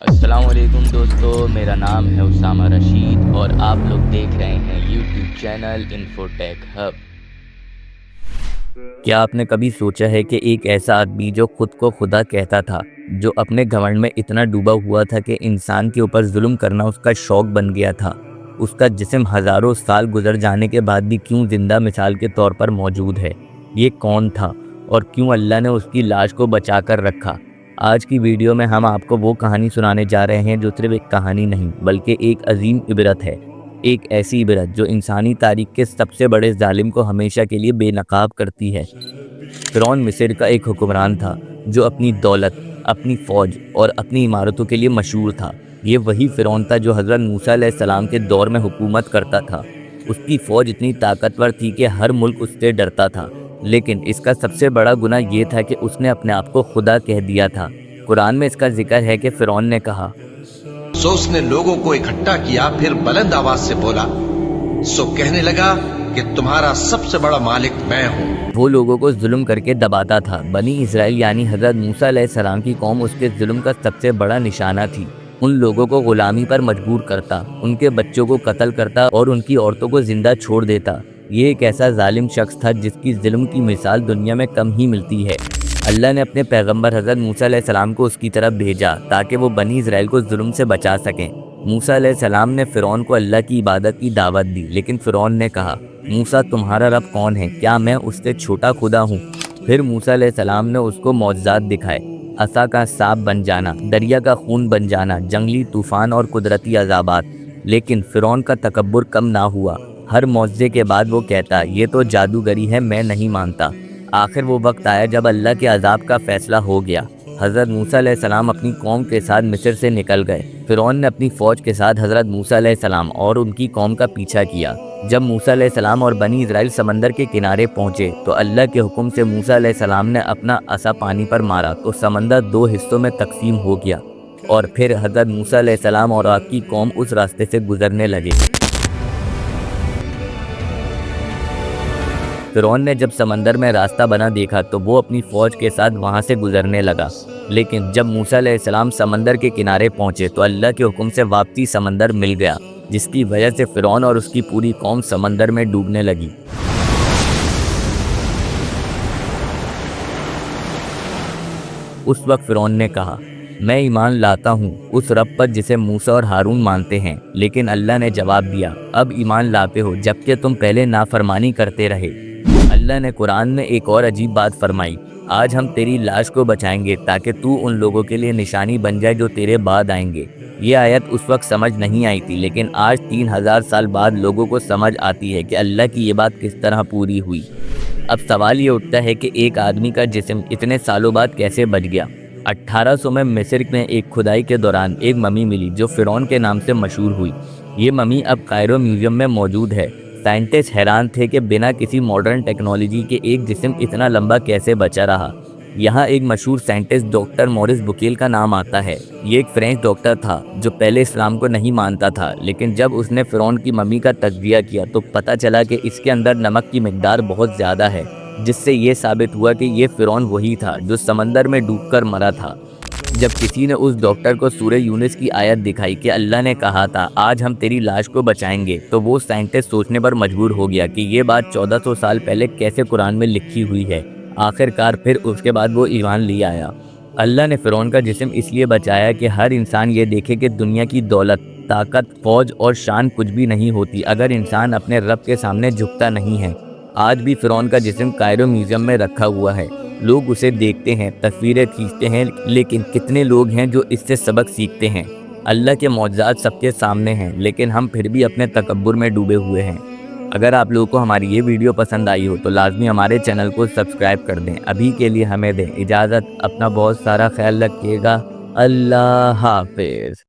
السلام علیکم دوستو، میرا نام ہے اسامہ رشید اور آپ لوگ دیکھ رہے ہیں یوٹیوب چینل انفوٹیک ہب۔ کیا آپ نے کبھی سوچا ہے کہ ایک ایسا آدمی جو خود کو خدا کہتا تھا، جو اپنے گھمنڈ میں اتنا ڈوبا ہوا تھا کہ انسان کے اوپر ظلم کرنا اس کا شوق بن گیا تھا، اس کا جسم ہزاروں سال گزر جانے کے بعد بھی کیوں زندہ مثال کے طور پر موجود ہے؟ یہ کون تھا اور کیوں اللہ نے اس کی لاش کو بچا کر رکھا؟ آج کی ویڈیو میں ہم آپ کو وہ کہانی سنانے جا رہے ہیں جو صرف ایک کہانی نہیں بلکہ ایک عظیم عبرت ہے، ایک ایسی عبرت جو انسانی تاریخ کے سب سے بڑے ظالم کو ہمیشہ کے لیے بے نقاب کرتی ہے۔ فرعون مصر کا ایک حکمران تھا جو اپنی دولت، اپنی فوج اور اپنی عمارتوں کے لیے مشہور تھا۔ یہ وہی فرعون تھا جو حضرت موسیٰ علیہ السلام کے دور میں حکومت کرتا تھا۔ اس کی فوج اتنی طاقتور تھی کہ ہر ملک اس سے ڈرتا تھا، لیکن اس کا سب سے بڑا گناہ یہ تھا کہ اس نے اپنے آپ کو خدا کہہ دیا تھا۔ قرآن میں اس کا ذکر ہے کہ فرعون نے کہا، سو اس نے لوگوں کو اکٹھا کیا، پھر بلند آواز سے بولا، سو کہنے لگا کہ تمہارا سب سے بڑا مالک میں ہوں۔ وہ لوگوں کو ظلم کر کے دباتا تھا۔ بنی اسرائیل یعنی حضرت موسیٰ علیہ السلام کی قوم اس کے ظلم کا سب سے بڑا نشانہ تھی۔ ان لوگوں کو غلامی پر مجبور کرتا، ان کے بچوں کو قتل کرتا اور ان کی عورتوں کو زندہ چھوڑ دیتا۔ یہ ایک ایسا ظالم شخص تھا جس کی ظلم کی مثال دنیا میں کم ہی ملتی ہے۔ اللہ نے اپنے پیغمبر حضرت موسیٰ علیہ السلام کو اس کی طرف بھیجا تاکہ وہ بنی اسرائیل کو ظلم سے بچا سکیں۔ موسیٰ علیہ السلام نے فرعون کو اللہ کی عبادت کی دعوت دی، لیکن فرعون نے کہا، موسیٰ تمہارا رب کون ہے؟ کیا میں اس سے چھوٹا خدا ہوں؟ پھر موسیٰ علیہ السلام نے اس کو معجزات دکھائے، عصا کا سانپ بن جانا، دریا کا خون بن جانا، جنگلی طوفان اور قدرتی عذابات۔ لیکن فرعون کا تکبر کم نہ ہوا۔ ہر معجزے کے بعد وہ کہتا، یہ تو جادوگری ہے، میں نہیں مانتا۔ آخر وہ وقت آیا جب اللہ کے عذاب کا فیصلہ ہو گیا۔ حضرت موسیٰ علیہ السلام اپنی قوم کے ساتھ مصر سے نکل گئے۔ فرعون نے اپنی فوج کے ساتھ حضرت موسیٰ علیہ السلام اور ان کی قوم کا پیچھا کیا۔ جب موسیٰ علیہ السلام اور بنی اسرائیل سمندر کے کنارے پہنچے تو اللہ کے حکم سے موسیٰ علیہ السلام نے اپنا عصا پانی پر مارا تو سمندر دو حصوں میں تقسیم ہو گیا، اور پھر حضرت موسیٰ علیہ السلام اور آپ کی قوم اس راستے سے گزرنے لگے۔ فرعون نے جب سمندر میں راستہ بنا دیکھا تو وہ اپنی فوج کے ساتھ وہاں سے گزرنے لگا، لیکن جب موسیٰ علیہ السلام سمندر کے کنارے پہنچے تو اللہ کے حکم سے واپسی سمندر مل گیا، جس کی وجہ سے فرعون اور اس کی پوری قوم سمندر میں ڈوبنے لگی۔ اس وقت فرعون نے کہا، میں ایمان لاتا ہوں اس رب پر جسے موسیٰ اور ہارون مانتے ہیں، لیکن اللہ نے جواب دیا، اب ایمان لاتے ہو جبکہ تم پہلے نافرمانی کرتے رہے۔ اللہ نے قرآن میں ایک اور عجیب بات فرمائی، آج ہم تیری لاش کو بچائیں گے تاکہ تو ان لوگوں کے لیے نشانی بن جائے جو تیرے بعد آئیں گے۔ یہ آیت اس وقت سمجھ نہیں آئی تھی، لیکن آج 3000 سال بعد لوگوں کو سمجھ آتی ہے کہ اللہ کی یہ بات کس طرح پوری ہوئی۔ اب سوال یہ اٹھتا ہے کہ ایک آدمی کا جسم اتنے سالوں بعد کیسے بچ گیا؟ 1800 میں مصر میں ایک کھدائی کے دوران ایک ممی ملی جو فرعون کے نام سے مشہور ہوئی۔ یہ ممی اب قائرو میوزیم میں موجود ہے۔ سائنٹسٹ حیران تھے کہ بنا کسی ماڈرن ٹیکنالوجی کے ایک جسم اتنا لمبا کیسے بچا رہا۔ یہاں ایک مشہور سائنٹسٹ ڈاکٹر مورس بکیل کا نام آتا ہے۔ یہ ایک فرینچ ڈاکٹر تھا جو پہلے اسلام کو نہیں مانتا تھا، لیکن جب اس نے فرعون کی ممی کا تجزیہ کیا تو پتہ چلا کہ اس کے اندر نمک کی مقدار بہت زیادہ ہے، جس سے یہ ثابت ہوا کہ یہ فرعون وہی تھا جو سمندر میں ڈوب کر مرا تھا۔ جب کسی نے اس ڈاکٹر کو سورہ یونس کی آیت دکھائی کہ اللہ نے کہا تھا آج ہم تیری لاش کو بچائیں گے، تو وہ سائنٹسٹ سوچنے پر مجبور ہو گیا کہ یہ بات 1400 سال پہلے کیسے قرآن میں لکھی ہوئی ہے۔ آخرکار پھر اس کے بعد وہ ایمان لے آیا۔ اللہ نے فرعون کا جسم اس لیے بچایا کہ ہر انسان یہ دیکھے کہ دنیا کی دولت، طاقت، فوج اور شان کچھ بھی نہیں ہوتی اگر انسان اپنے رب کے سامنے جھکتا نہیں ہے۔ آج بھی فرعون کا جسم قائرو میوزیم میں رکھا ہوا ہے۔ لوگ اسے دیکھتے ہیں، تصویریں کھینچتے ہیں، لیکن کتنے لوگ ہیں جو اس سے سبق سیکھتے ہیں؟ اللہ کے معجزات سب کے سامنے ہیں، لیکن ہم پھر بھی اپنے تکبر میں ڈوبے ہوئے ہیں۔ اگر آپ لوگوں کو ہماری یہ ویڈیو پسند آئی ہو تو لازمی ہمارے چینل کو سبسکرائب کر دیں۔ ابھی کے لیے ہمیں دیں اجازت، اپنا بہت سارا خیال رکھیے گا۔ اللہ حافظ۔